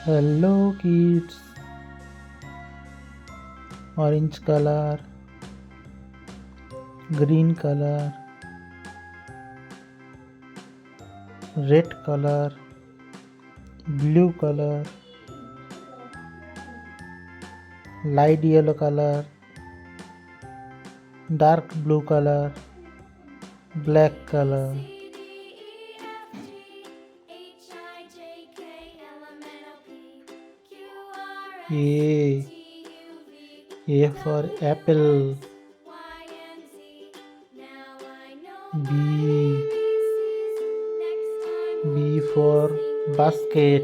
Hello kids, orange color, green color, red color, blue color, light yellow color, dark blue color, black color. A. A for apple. B. B for basket.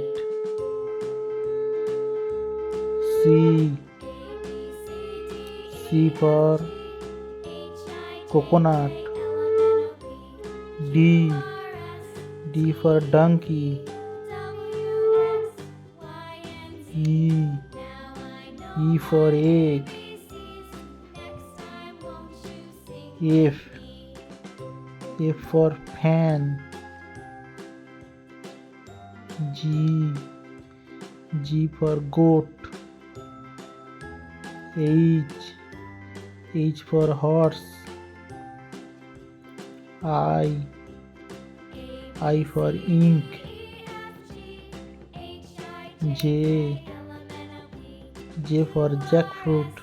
C. C for coconut. D. D for donkey. E. E for egg. F. F for fan. G. G for goat. H. H for horse. I. I for ink. J. J for jackfruit.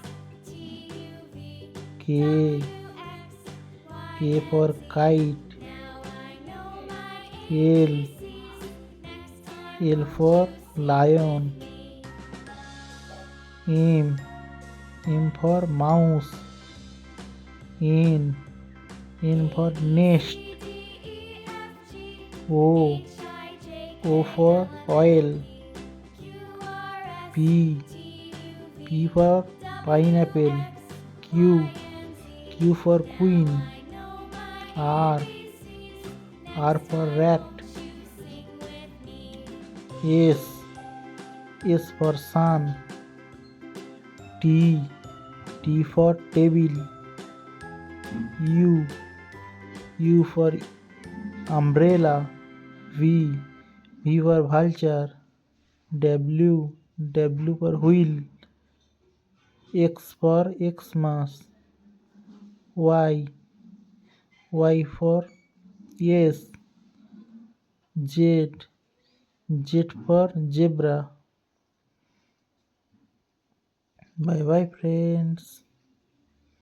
K. K for kite. L. L for lion. M. M for mouse. N. N for nest. O. O for oil. P. P for pineapple. Q. Q for queen. R. R for rat. S. S for sun. T. T for table. U. U for umbrella. V. V for vulture. W. W for wheel. X for Xmas. Y. Y for yes. Z. Z for zebra. Bye bye friends.